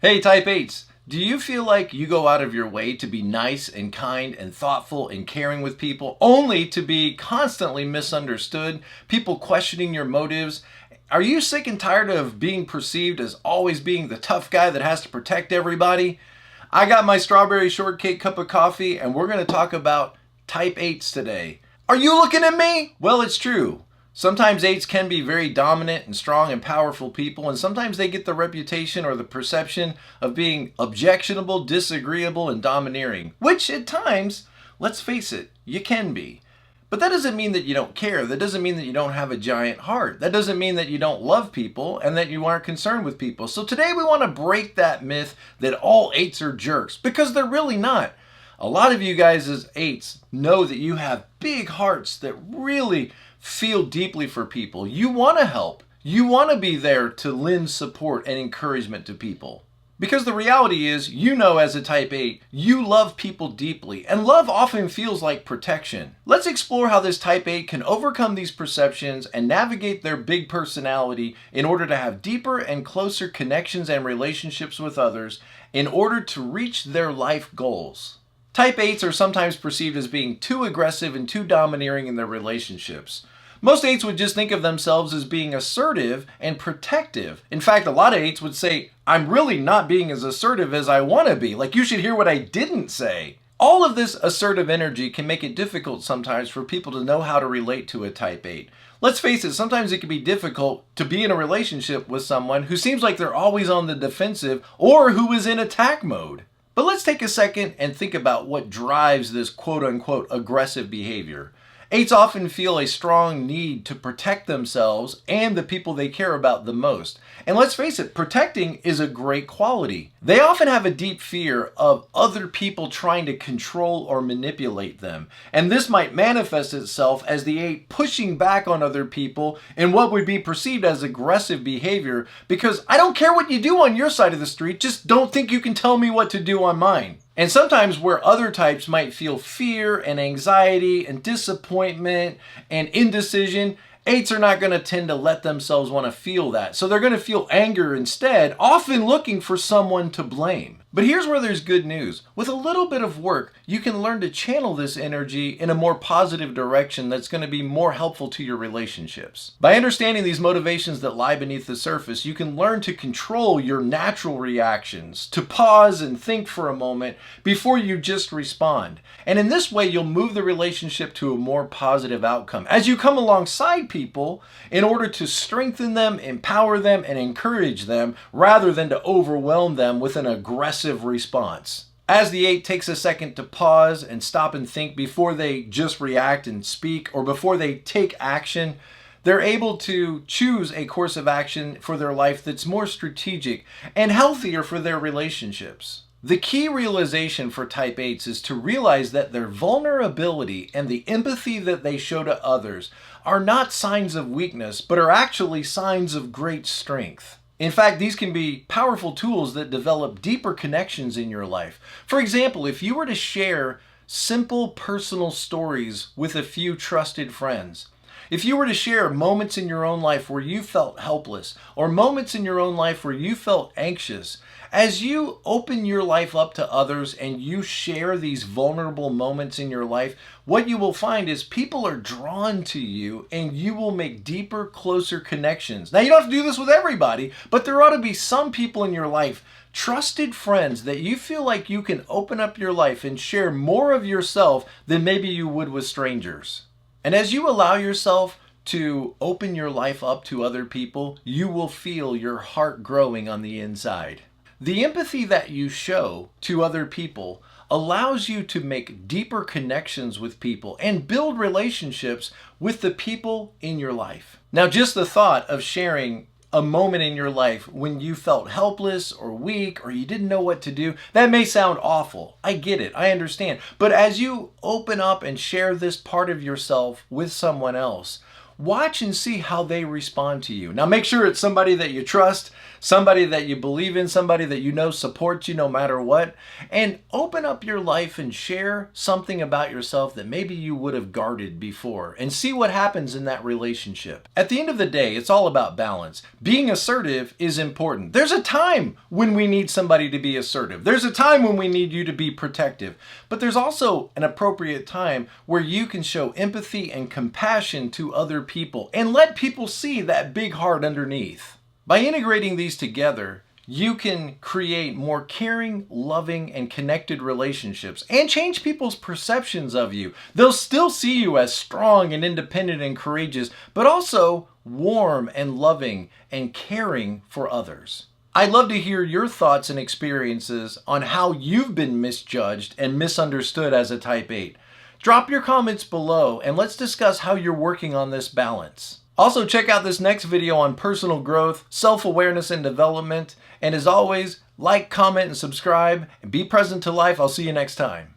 Hey Type 8s, do you feel like you go out of your way to be nice and kind and thoughtful and caring with people only to be constantly misunderstood, people questioning your motives? Are you sick and tired of being perceived as always being the tough guy that has to protect everybody? I got my strawberry shortcake cup of coffee and we're going to talk about Type 8s today. Are you looking at me? Well, it's true. Sometimes 8s can be very dominant and strong and powerful people, and sometimes they get the reputation or the perception of being objectionable, disagreeable, and domineering, which at times, let's face it, you can be. But that doesn't mean that you don't care. That doesn't mean that you don't have a giant heart. That doesn't mean that you don't love people and that you aren't concerned with people. So today we want to break that myth that all 8s are jerks, because they're really not. A lot of you guys as 8s know that you have big hearts that really feel deeply for people. You want to help. You want to be there to lend support and encouragement to people. Because the reality is, you know as a Type 8, you love people deeply, and love often feels like protection. Let's explore how this Type 8 can overcome these perceptions and navigate their big personality in order to have deeper and closer connections and relationships with others in order to reach their life goals. Type 8s are sometimes perceived as being too aggressive and too domineering in their relationships. Most 8s would just think of themselves as being assertive and protective. In fact, a lot of 8s would say, I'm really not being as assertive as I want to be. Like, you should hear what I didn't say. All of this assertive energy can make it difficult sometimes for people to know how to relate to a Type 8. Let's face it, sometimes it can be difficult to be in a relationship with someone who seems like they're always on the defensive or who is in attack mode. But let's take a second and think about what drives this quote-unquote aggressive behavior. 8s often feel a strong need to protect themselves and the people they care about the most. And let's face it, protecting is a great quality. They often have a deep fear of other people trying to control or manipulate them. And this might manifest itself as the 8 pushing back on other people in what would be perceived as aggressive behavior, because I don't care what you do on your side of the street, just don't think you can tell me what to do on mine. And sometimes where other types might feel fear and anxiety and disappointment and indecision, 8s are not going to tend to let themselves want to feel that. So they're going to feel anger instead, often looking for someone to blame. But here's where there's good news. With a little bit of work, you can learn to channel this energy in a more positive direction that's going to be more helpful to your relationships. By understanding these motivations that lie beneath the surface, you can learn to control your natural reactions, to pause and think for a moment before you just respond. And in this way, you'll move the relationship to a more positive outcome as you come alongside people in order to strengthen them, empower them, and encourage them rather than to overwhelm them with an aggressive response. As the 8 takes a second to pause and stop and think before they just react and speak, or before they take action, they're able to choose a course of action for their life that's more strategic and healthier for their relationships. The key realization for Type 8s is to realize that their vulnerability and the empathy that they show to others are not signs of weakness, but are actually signs of great strength. In fact, these can be powerful tools that develop deeper connections in your life. For example, if you were to share simple personal stories with a few trusted friends, if you were to share moments in your own life where you felt helpless, or moments in your own life where you felt anxious, as you open your life up to others and you share these vulnerable moments in your life, what you will find is people are drawn to you and you will make deeper, closer connections. Now, you don't have to do this with everybody, but there ought to be some people in your life, trusted friends, that you feel like you can open up your life and share more of yourself than maybe you would with strangers. And as you allow yourself to open your life up to other people, you will feel your heart growing on the inside. The empathy that you show to other people allows you to make deeper connections with people and build relationships with the people in your life. Now, just the thought of sharing a moment in your life when you felt helpless or weak or you didn't know what to do, that may sound awful. I get it. I understand. But as you open up and share this part of yourself with someone else, watch and see how they respond to you. Now, make sure it's somebody that you trust, somebody that you believe in, somebody that you know supports you no matter what, and open up your life and share something about yourself that maybe you would have guarded before, and see what happens in that relationship. At the end of the day, it's all about balance. Being assertive is important. There's a time when we need somebody to be assertive. There's a time when we need you to be protective. But there's also an appropriate time where you can show empathy and compassion to other people and let people see that big heart underneath. By integrating these together, you can create more caring, loving, and connected relationships and change people's perceptions of you. They'll still see you as strong and independent and courageous, but also warm and loving and caring for others. I'd love to hear your thoughts and experiences on how you've been misjudged and misunderstood as a Type 8. Drop your comments below and let's discuss how you're working on this balance. Also, check out this next video on personal growth, self-awareness, and development. And as always, like, comment, and subscribe, and be present to life. I'll see you next time.